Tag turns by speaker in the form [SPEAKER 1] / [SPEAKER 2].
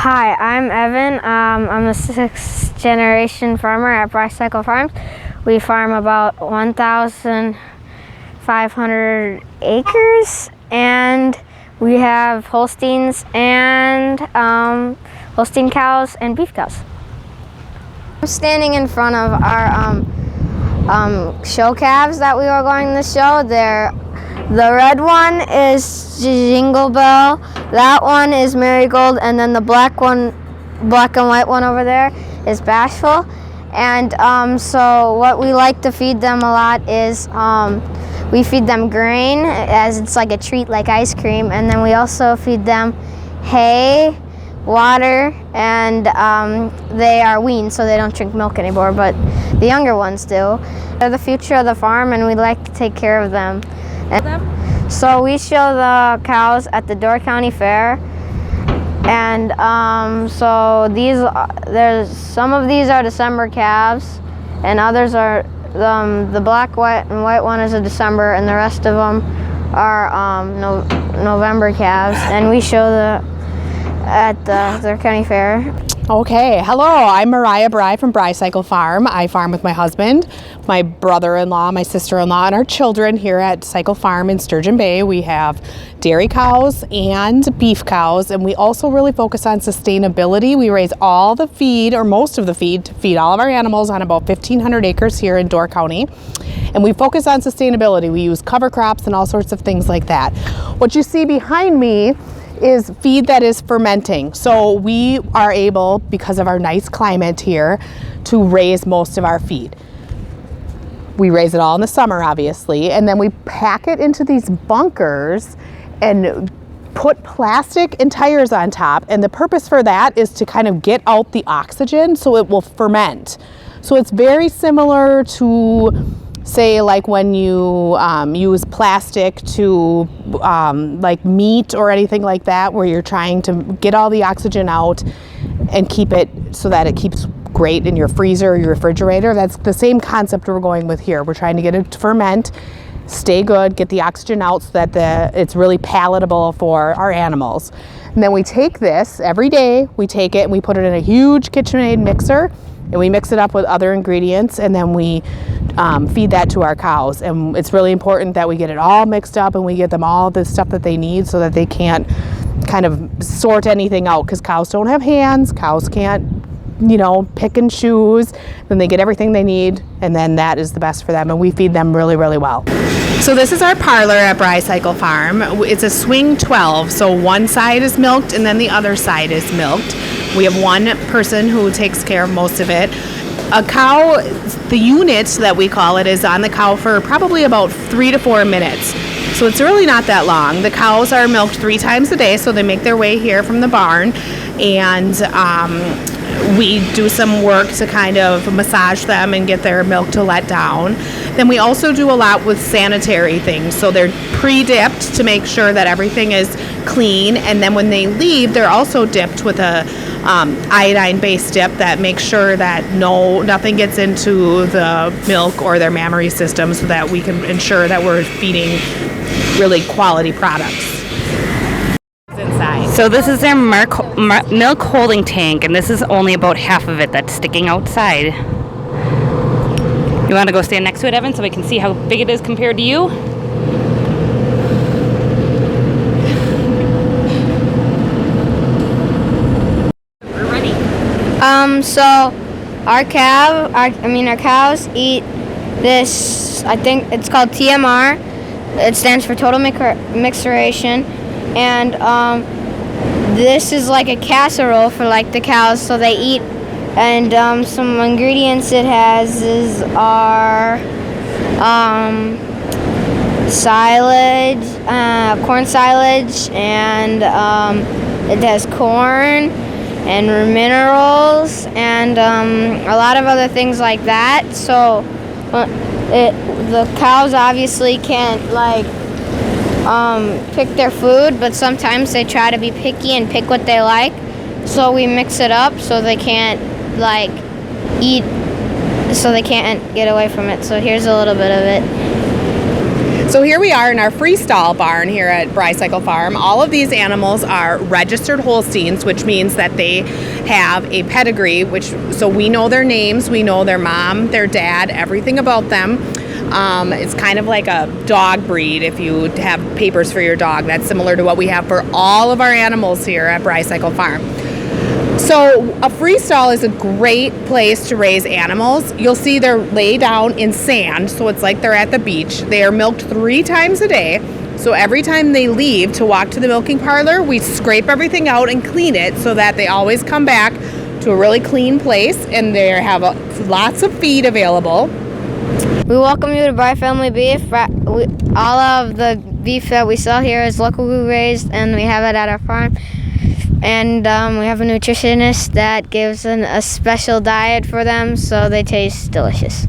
[SPEAKER 1] Hi, I'm Evan. I'm a sixth generation farmer at Brey Farms. We farm about 1,500 acres, and we have Holsteins and Holstein cows and beef cows. I'm standing in front of our show calves that we were going to show. The red one is Jingle Bell, that one is Marigold, and then the black and white one over there is Bashful. And so what we like to feed them a lot is we feed them grain, as it's like a treat like ice cream, and then we also feed them hay, water, and they are weaned so they don't drink milk anymore, but the younger ones do. They're the future of the farm, and we like to take care of them. So we show the cows at the Door County Fair, and so there's some of these are December calves, and others are the black, white, and white one is a December, and the rest of them are November calves, and we show at the Door County Fair.
[SPEAKER 2] Okay, hello, I'm Mariah Brey from Brey Farm. I farm with my husband, my brother-in-law, my sister-in-law, and our children here at Cycle Farm in Sturgeon Bay. We have dairy cows and beef cows, and we also really focus on sustainability. We raise all the feed, or most of the feed, to feed all of our animals on about 1,500 acres here in Door County. And we focus on sustainability. We use cover crops and all sorts of things like that. What you see behind me is feed that is fermenting. So we are able, because of our nice climate here, to raise most of our feed. We raise it all in the summer, obviously, and then we pack it into these bunkers and put plastic and tires on top. And the purpose for that is to kind of get out the oxygen so it will ferment. So it's very similar to, say, like when you use plastic to like meat or anything like that, where you're trying to get all the oxygen out and keep it so that it keeps great in your freezer or your refrigerator. That's the same concept we're going with here. We're trying to get it to ferment, stay good, get the oxygen out so that it's really palatable for our animals. And then we take this every day, we take it and we put it in a huge KitchenAid mixer, and we mix it up with other ingredients, and then we feed that to our cows. And it's really important that we get it all mixed up and we get them all the stuff that they need so that they can't kind of sort anything out, because cows don't have hands, cows can't, pick and choose. Then they get everything they need, and then that is the best for them, and we feed them really, really well. So this is our parlor at Brey Farm. It's a swing 12, so one side is milked and then the other side is milked. We have one person who takes care of most of it. A cow, the unit that we call it, is on the cow for probably about 3 to 4 minutes. So it's really not that long. The cows are milked 3 times a day, so they make their way here from the barn, and we do some work to kind of massage them and get their milk to let down. Then we also do a lot with sanitary things. So they're pre-dipped to make sure that everything is clean, and then when they leave, they're also dipped with a iodine-based dip that makes sure that nothing gets into the milk or their mammary system, so that we can ensure that we're feeding really quality products. Inside.
[SPEAKER 3] So this is their milk holding tank, and this is only about half of it that's sticking outside. You want to go stand next to it, Evan, so we can see how big it is compared to you?
[SPEAKER 1] So our cows eat this, I think it's called TMR. It stands for total mixturation, and this is like a casserole for like the cows, so they eat. And some ingredients it has our silage, corn silage, and it has corn and minerals and a lot of other things like that. So the cows obviously can't pick their food, but sometimes they try to be picky and pick what they like. So we mix it up so they can't eat, so they can't get away from it. So here's a little bit of it.
[SPEAKER 2] So here we are in our freestyle barn here at Brey Cycle Farm. All of these animals are registered Holsteins, which means that they have a pedigree, so we know their names, we know their mom, their dad, everything about them. It's kind of like a dog breed if you have papers for your dog. That's similar to what we have for all of our animals here at Brey Cycle Farm. So a freestyle is a great place to raise animals. You'll see they're laid down in sand, so it's like they're at the beach. They are milked 3 times a day. So every time they leave to walk to the milking parlor, we scrape everything out and clean it so that they always come back to a really clean place, and they have lots of feed available.
[SPEAKER 1] We welcome you to Brey Family Beef. All of the beef that we sell here is locally raised, and we have it at our farm. And we have a nutritionist that gives a special diet for them, so they taste delicious.